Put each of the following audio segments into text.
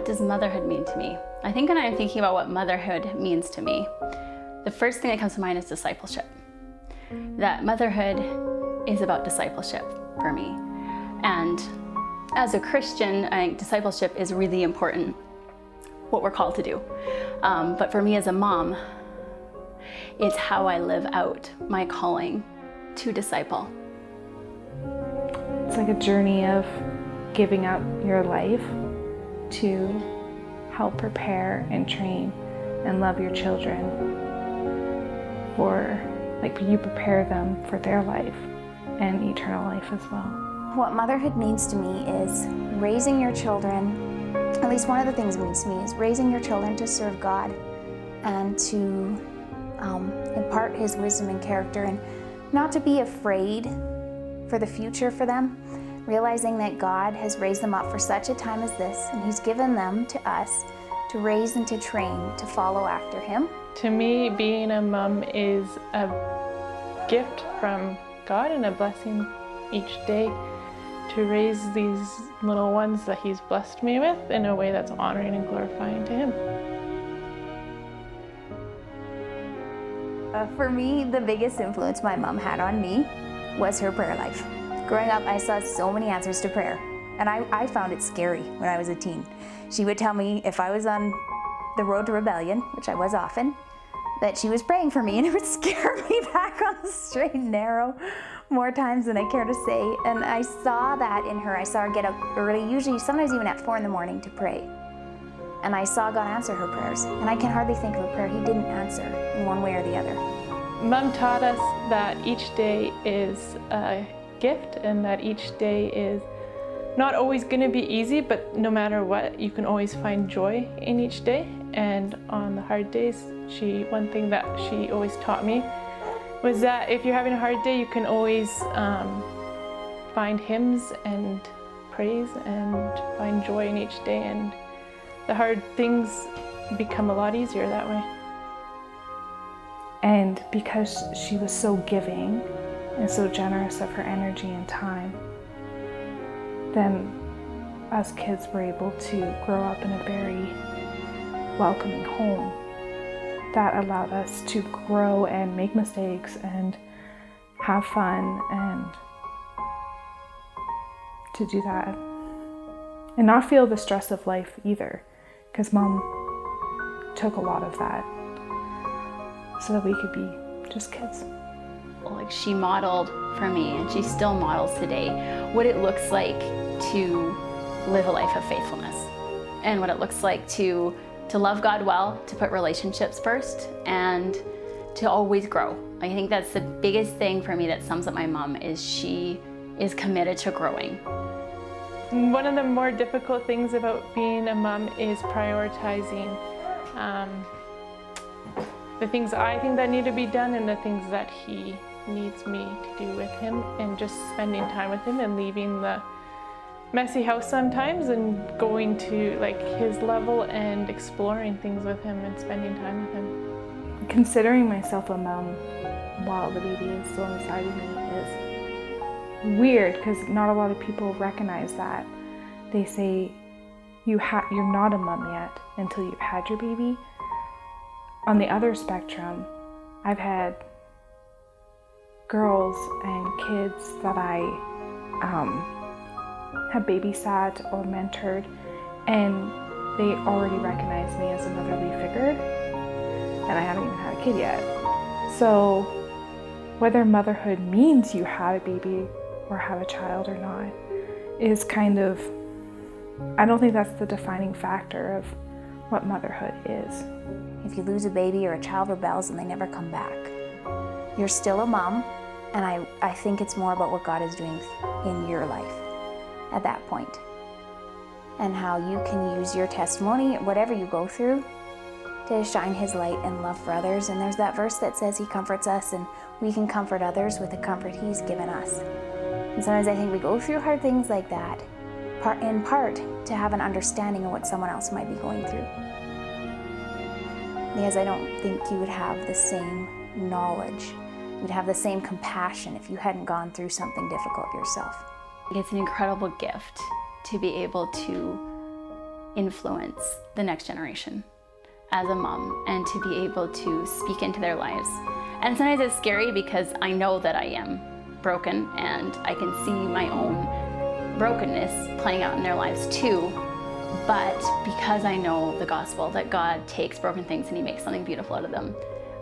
what does motherhood mean to me? I think when I'm thinking about what motherhood means to me, the first thing that comes to mind is discipleship. That motherhood is about discipleship for me. And as a Christian, I think discipleship is really important, what we're called to do. But for me as a mom, it's how I live out my calling to disciple. It's like a journey of giving up your life to help prepare and train and love your children for, like, you prepare them for their life and eternal life as well. What motherhood means to me is raising your children, at least one of the things it means to me is raising your children to serve God and to impart His wisdom and character, and not to be afraid for the future for them, realizing that God has raised them up for such a time as this, and He's given them to us to raise and to train to follow after Him. To me, being a mom is a gift from God and a blessing each day to raise these little ones that He's blessed me with in a way that's honoring and glorifying to Him. For me, the biggest influence my mom had on me was her prayer life. Growing up, I saw so many answers to prayer, and I found it scary when I was a teen. She would tell me if I was on the road to rebellion, which I was often, that she was praying for me, and it would scare me back on the straight and narrow more times than I care to say. And I saw that in her. I saw her get up early, usually sometimes even at 4 a.m. to pray. And I saw God answer her prayers. And I can hardly think of a prayer He didn't answer in one way or the other. Mom taught us that each day is a gift and that each day is not always going to be easy, but no matter what, you can always find joy in each day. And on the hard days, one thing that she always taught me was that if you're having a hard day, you can always find hymns and praise and find joy in each day, and the hard things become a lot easier that way. And because she was so giving and so generous of her energy and time, then us kids were able to grow up in a very welcoming home that allowed us to grow and make mistakes and have fun and to do that. And not feel the stress of life either, because Mom took a lot of that so that we could be just kids. Like, she modeled for me, and she still models today, what it looks like to live a life of faithfulness, and what it looks like to love God well, to put relationships first, and to always grow. I think that's the biggest thing for me that sums up my mom, is she is committed to growing. One of the more difficult things about being a mom is prioritizing the things I think that need to be done and the things that he needs me to do with him, and just spending time with him and leaving the messy house sometimes and going to his level and exploring things with him and spending time with him. Considering myself a mom while the baby is still inside of me is weird, because not a lot of people recognize that. They say you're not a mom yet until you've had your baby. On the other spectrum, I've had girls and kids that I have babysat or mentored, and they already recognize me as a motherly figure, and I haven't even had a kid yet. So whether motherhood means you have a baby or have a child or not is kind of, I don't think that's the defining factor of what motherhood is. If you lose a baby or a child rebels and they never come back, you're still a mom, and I think it's more about what God is doing in your life at that point, and how you can use your testimony, whatever you go through, to shine His light and love for others. And there's that verse that says He comforts us, and we can comfort others with the comfort He's given us. And sometimes I think we go through hard things like that, in part to have an understanding of what someone else might be going through. Because I don't think you would have the same knowledge, you would have the same compassion if you hadn't gone through something difficult yourself. It's an incredible gift to be able to influence the next generation as a mom and to be able to speak into their lives. And sometimes it's scary because I know that I am broken and I can see my own brokenness playing out in their lives too. But because I know the gospel, that God takes broken things and he makes something beautiful out of them,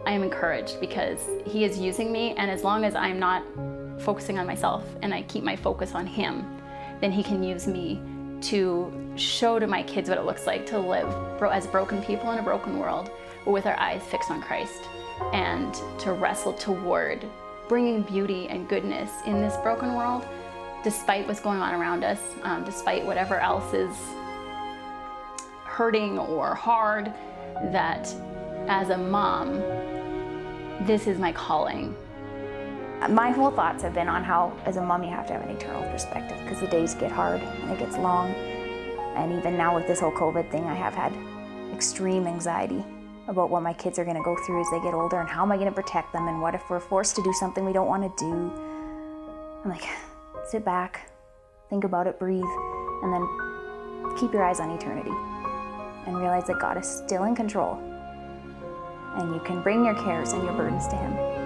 I am encouraged because he is using me, and as long as I'm not focusing on myself and I keep my focus on him, then he can use me to show to my kids what it looks like to live as broken people in a broken world, but with our eyes fixed on Christ, and to wrestle toward bringing beauty and goodness in this broken world, despite what's going on around us, despite whatever else is hurting or hard, that as a mom, this is my calling. My whole thoughts have been on how, as a mom, you have to have an eternal perspective because the days get hard and it gets long. And even now with this whole COVID thing, I have had extreme anxiety about what my kids are going to go through as they get older and how am I going to protect them, and what if we're forced to do something we don't want to do. I'm like, sit back, think about it, breathe, and then keep your eyes on eternity and realize that God is still in control and you can bring your cares and your burdens to him.